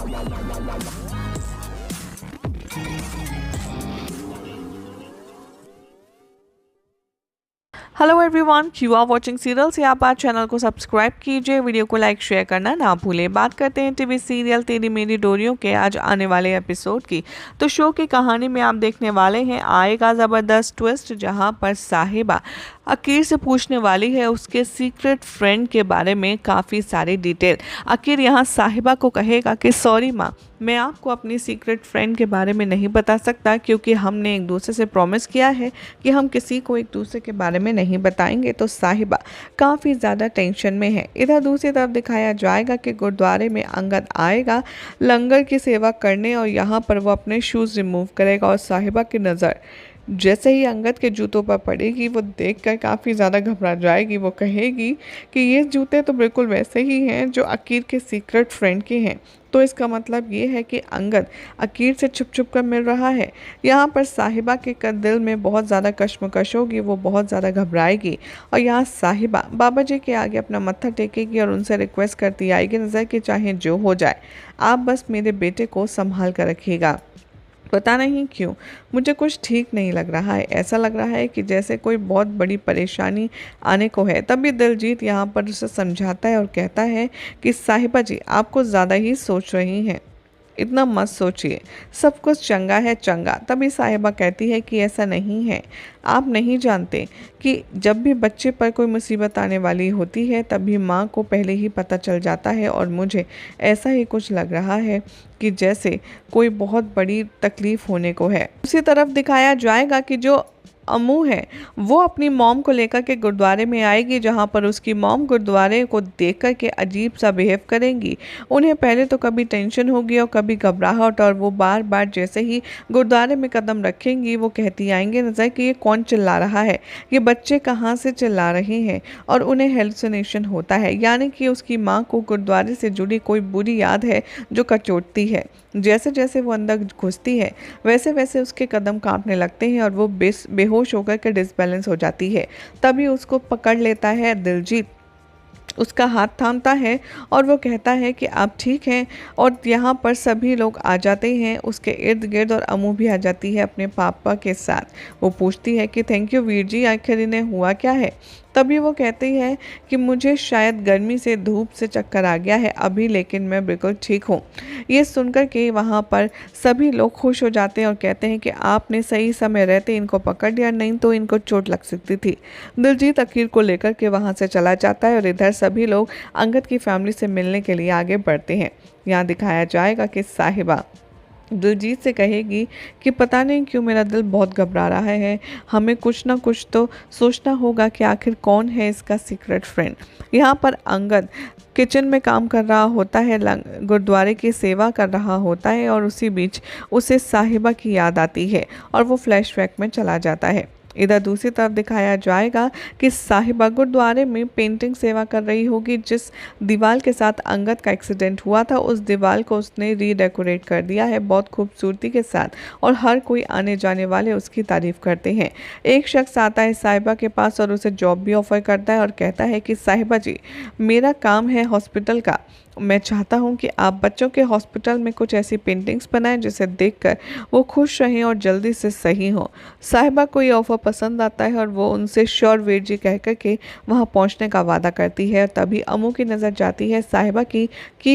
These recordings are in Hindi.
Hello everyone, you are watching serials. यहाँ पर चैनल को सब्सक्राइब कीजिए, वीडियो को लाइक शेयर करना ना भूलें। बात करते हैं टीवी सीरियल तेरी मेरी डोरियों के आज आने वाले एपिसोड की। तो शो की कहानी में आप देखने वाले हैं आएगा ज़बरदस्त ट्विस्ट, जहाँ पर साहिबा अकीर से पूछने वाली है उसके सीक्रेट फ्रेंड के बारे में काफ़ी सारी डिटेल। अकीर यहाँ साहिबा को कहेगा कि सॉरी माँ, मैं आपको अपनी सीक्रेट फ्रेंड के बारे में नहीं बता सकता, क्योंकि हमने एक दूसरे से प्रॉमिस किया है कि हम किसी को एक दूसरे के बारे में नहीं बताएंगे। तो साहिबा काफ़ी ज़्यादा टेंशन में है। इधर दूसरी तरफ दिखाया जाएगा कि गुरुद्वारे में अंगद आएगा लंगर की सेवा करने, और यहाँ पर वो अपने शूज़ रिमूव करेगा, और साहिबा की नज़र जैसे ही अंगद के जूतों पर पड़ेगी वो देखकर काफ़ी ज़्यादा घबरा जाएगी। वो कहेगी कि ये जूते तो बिल्कुल वैसे ही हैं जो अकीर के सीक्रेट फ्रेंड के हैं। तो इसका मतलब ये है कि अंगद अकीर से छुप छुप कर मिल रहा है। यहाँ पर साहिबा के दिल में बहुत ज़्यादा कश्मकश होगी, वो बहुत ज़्यादा घबराएगी, और यहाँ साहिबा बाबा जी के आगे अपना मत्था टेकेगी और उनसे रिक्वेस्ट करती आएगी नज़र कि चाहे जो हो जाए, आप बस मेरे बेटे को संभाल कर रखिएगा। पता नहीं क्यों मुझे कुछ ठीक नहीं लग रहा है, ऐसा लग रहा है कि जैसे कोई बहुत बड़ी परेशानी आने को है। तभी दिलजीत यहाँ पर उसे समझाता है और कहता है कि साहिबा जी, आपको ज़्यादा ही सोच रही हैं, इतना मत सोचिए, सब कुछ चंगा है चंगा। तभी साहिबा कहती है कि ऐसा नहीं है, आप नहीं जानते कि जब भी बच्चे पर कोई मुसीबत आने वाली होती है तभी माँ को पहले ही पता चल जाता है, और मुझे ऐसा ही कुछ लग रहा है कि जैसे कोई बहुत बड़ी तकलीफ़ होने को है। उसी तरफ दिखाया जाएगा कि जो अम्मू है वो अपनी मॉम को लेकर के गुरुद्वारे में आएगी, जहाँ पर उसकी मॉम गुरुद्वारे को देख कर के अजीब सा बिहेव करेंगी। उन्हें पहले तो कभी टेंशन होगी और कभी घबराहट, और वो बार बार जैसे ही गुरुद्वारे में कदम रखेंगी वो कहती आएंगे नज़र कि ये कौन चिल्ला रहा है, ये बच्चे कहाँ से चिल्ला रहे हैं, और उन्हें हेलुसिनेशन होता है, यानी कि उसकी माँ को गुरुद्वारे से जुड़ी कोई बुरी याद है जो कचोटती है। जैसे जैसे वो अंदर घुसती है वैसे वैसे उसके कदम कांपने लगते हैं, और वो बेहोश होकर के डिसबैलेंस हो जाती है। तभी उसको पकड़ लेता है दिलजीत, उसका हाथ थामता है और वो कहता है कि आप ठीक हैं। और यहाँ पर सभी लोग आ जाते हैं उसके इर्द गिर्द, और अम्मू भी आ जाती है अपने पापा के साथ। वो पूछती है कि थैंक यू वीर जी, आखिर इन्हें हुआ क्या है। तभी वो कहती है कि मुझे शायद गर्मी से धूप से चक्कर आ गया है अभी, लेकिन मैं बिल्कुल ठीक हूँ। ये सुनकर के वहाँ पर सभी लोग खुश हो जाते हैं और कहते हैं कि आपने सही समय रहते इनको पकड़ लिया, नहीं तो इनको चोट लग सकती थी। दिलजीत अकीर को लेकर के वहाँ से चला जाता है, और इधर सभी लोग अंगद की फैमिली से मिलने के लिए आगे बढ़ते हैं। यहाँ दिखाया जाएगा कि साहिबा दिलजीत से कहेगी कि पता नहीं क्यों मेरा दिल बहुत घबरा रहा है, हमें कुछ ना कुछ तो सोचना होगा कि आखिर कौन है इसका सीक्रेट फ्रेंड। यहाँ पर अंगद किचन में काम कर रहा होता है, गुरुद्वारे की सेवा कर रहा होता है, और उसी बीच उसे साहिबा की याद आती है और वो फ्लैशबैक में चला जाता है। इधर दूसरी तरफ दिखाया जाएगा कि साहिबा गुरुद्वारे में पेंटिंग सेवा कर रही होगी। जिस दीवार के साथ अंगद का एक्सीडेंट हुआ था उस दीवार को उसने रीडेकोरेट कर दिया है बहुत खूबसूरती के साथ, और हर कोई आने जाने वाले उसकी तारीफ करते हैं। एक शख्स आता है साहिबा के पास और उसे जॉब भी ऑफर करता है और कहता है कि साहिबा जी, मेरा काम है हॉस्पिटल का, मैं चाहता हूं कि आप बच्चों के हॉस्पिटल में कुछ ऐसी पेंटिंग्स बनाएं जिसे देखकर वो खुश रहें और जल्दी से सही हों। साहिबा को ये ऑफ़र पसंद आता है और वो उनसे श्योर वीर जी कह कर के वहाँ पहुँचने का वादा करती है। तभी अमू की नज़र जाती है साहिबा की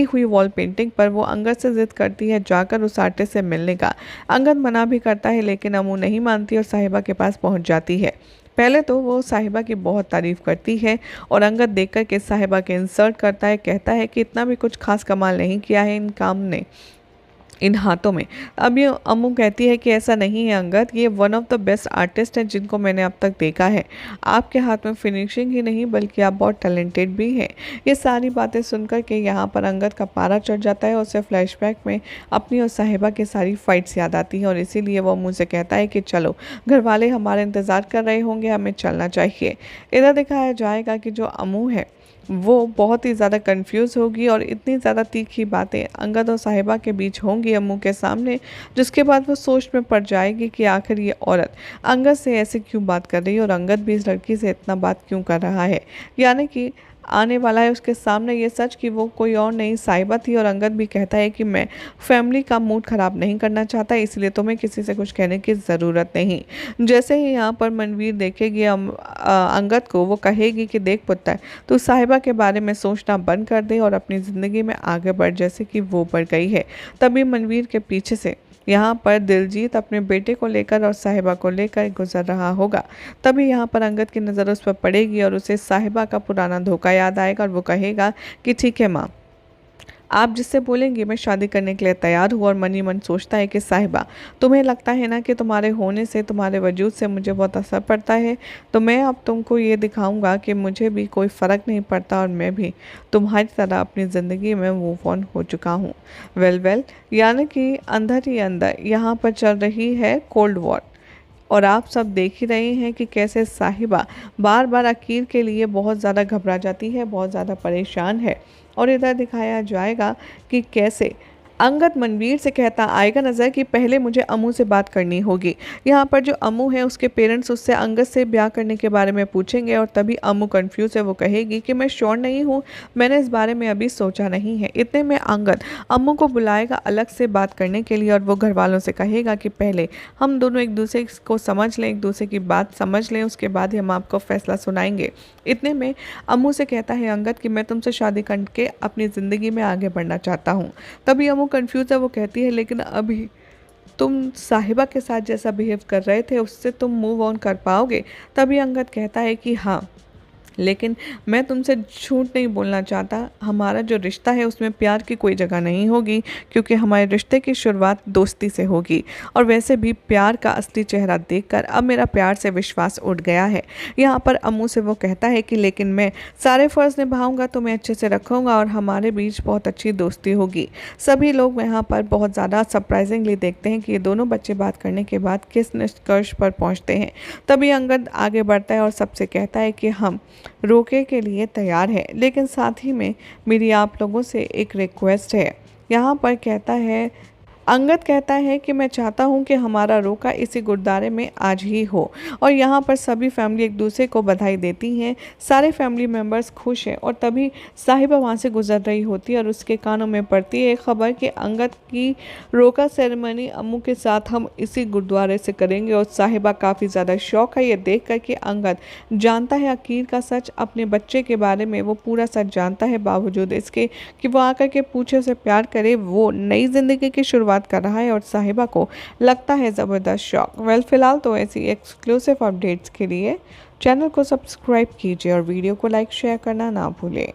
हुई वॉल पेंटिंग पर। वो अंगद से ज़िद करती है जाकर उस आर्टिस्ट से मिलने का। अंगद मना भी करता है लेकिन अमू नहीं मानती और साहिबा के पास पहुँच जाती है। पहले तो वो साहिबा की बहुत तारीफ़ करती है और अंगद देखकर के साहिबा के इंसल्ट करता है, कहता है कि इतना भी कुछ खास कमाल नहीं किया है इन काम ने, इन हाथों में। अब ये अम्मू कहती है कि ऐसा नहीं है अंगद, ये one of the best artist हैं जिनको मैंने अब तक देखा है। आपके हाथ में फिनिशिंग ही नहीं बल्कि आप बहुत टैलेंटेड भी हैं। ये सारी बातें सुनकर के यहाँ पर अंगद का पारा चढ़ जाता है और उसे फ्लैशबैक में अपनी और साहिबा की सारी फाइट्स याद आती हैं और इसीलिए वो मुझसे कहता है कि चलो, घर वाले हमारे इंतज़ार कर रहे होंगे, हमें चलना चाहिए। इधर दिखाया जाएगा कि जो अम्मू है वो बहुत ही ज़्यादा कंफ्यूज होगी और इतनी ज़्यादा तीखी बातें अंगद और साहिबा के बीच होंगी अम्मू के सामने, जिसके बाद वो सोच में पड़ जाएगी कि आखिर ये औरत अंगद से ऐसे क्यों बात कर रही है और अंगद भी इस लड़की से इतना बात क्यों कर रहा है। यानी कि आने वाला है उसके सामने ये सच कि वो कोई और नहीं साहिबा थी। और अंगद भी कहता है कि मैं फैमिली का मूड ख़राब नहीं करना चाहता, इसलिए तुम्हें किसी से कुछ कहने की ज़रूरत नहीं। जैसे ही यहाँ पर मनवीर देखेगी अंगद को, वो कहेगी कि देख पुत्र, तू साहिबा के बारे में सोचना बंद कर दे और अपनी ज़िंदगी में आगे बढ़ जैसे कि वो बढ़ गई है। तभी मनवीर के पीछे से यहाँ पर दिलजीत अपने बेटे को लेकर और साहिबा को लेकर गुजर रहा होगा। तभी यहाँ पर अंगद की नज़र उस पर पड़ेगी और उसे साहिबा का पुराना धोखा याद आएगा और वो कहेगा कि ठीक है माँ, आप जिससे बोलेंगे मैं शादी करने के लिए तैयार हूँ। और मन ही मन सोचता है कि साहिबा, तुम्हें लगता है ना कि तुम्हारे होने से, तुम्हारे वजूद से मुझे बहुत असर पड़ता है, तो मैं अब तुमको ये दिखाऊंगा कि मुझे भी कोई फ़र्क नहीं पड़ता और मैं भी तुम्हारी तरह अपनी ज़िंदगी में मूव ऑन हो चुका हूँ। वेल यानी कि अंदर ही अंदर यहाँ पर चल रही है कोल्ड वॉर। और आप सब देख ही रहे हैं कि कैसे साहिबा बार बार अकील के लिए बहुत ज़्यादा घबरा जाती है, बहुत ज़्यादा परेशान है। और इधर दिखाया जाएगा कि कैसे अंगद मनवीर से कहता आएगा नज़र कि पहले मुझे अम्मू से बात करनी होगी। यहाँ पर जो अम्मू है उसके पेरेंट्स उससे अंगद से ब्याह करने के बारे में पूछेंगे और तभी अम्मू कंफ्यूज है। वो कहेगी कि मैं श्योर नहीं हूँ, मैंने इस बारे में अभी सोचा नहीं है। इतने में अंगद अम्मू को बुलाएगा अलग से बात करने के लिए और वो घर वालों से कहेगा कि पहले हम दोनों एक दूसरे को समझ लें, एक दूसरे की बात समझ लें, उसके बाद ही हम आपको फैसला सुनाएंगे। इतने में अम्मू से कहता है अंगद कि मैं तुमसे शादी करके अपनी ज़िंदगी में आगे बढ़ना चाहता हूँ। तभी अम्मू कंफ्यूज है। वो कहती है लेकिन अभी तुम साहिबा के साथ जैसा बिहेव कर रहे थे उससे तुम मूव ऑन कर पाओगे? तभी अंगद कहता है कि हाँ, लेकिन मैं तुमसे झूठ नहीं बोलना चाहता, हमारा जो रिश्ता है उसमें प्यार की कोई जगह नहीं होगी, क्योंकि हमारे रिश्ते की शुरुआत दोस्ती से होगी। और वैसे भी प्यार का असली चेहरा देखकर अब मेरा प्यार से विश्वास उठ गया है। यहाँ पर अम्मू से वो कहता है कि लेकिन मैं सारे फ़र्ज़ निभाऊंगा, तुम्हें अच्छे से रखूँगा और हमारे बीच बहुत अच्छी दोस्ती होगी। सभी लोग यहाँ पर बहुत ज़्यादा सरप्राइजिंगली देखते हैं कि ये दोनों बच्चे बात करने के बाद किस निष्कर्ष पर पहुँचते हैं। तभी अंगद आगे बढ़ता है और सबसे कहता है कि हम रोके के लिए तैयार है, लेकिन साथ ही में मेरी आप लोगों से एक रिक्वेस्ट है। यहाँ पर कहता है अंगद कहता है कि मैं चाहता हूँ कि हमारा रोका इसी गुरुद्वारे में आज ही हो। और यहाँ पर सभी फैमिली एक दूसरे को बधाई देती हैं, सारे फैमिली मेम्बर्स खुश हैं। और तभी साहिबा वहाँ से गुजर रही होती है और उसके कानों में पड़ती है खबर कि अंगद की रोका सेरेमनी अम्मू के साथ हम इसी गुरुद्वारे से करेंगे। और साहिबा काफ़ी ज़्यादा शौक है ये देख कर कि अंगद जानता है अकील का सच, अपने बच्चे के बारे में वो पूरा सच जानता है, बावजूद इसके कि वो आकर के पूछे से प्यार करे, वो नई ज़िंदगी की शुरुआत कर रहा है। और साहिबा को लगता है ज़बरदस्त शौक। फिलहाल तो ऐसी एक्सक्लूसिव अपडेट्स के लिए चैनल को सब्सक्राइब कीजिए और वीडियो को लाइक शेयर करना ना भूलें।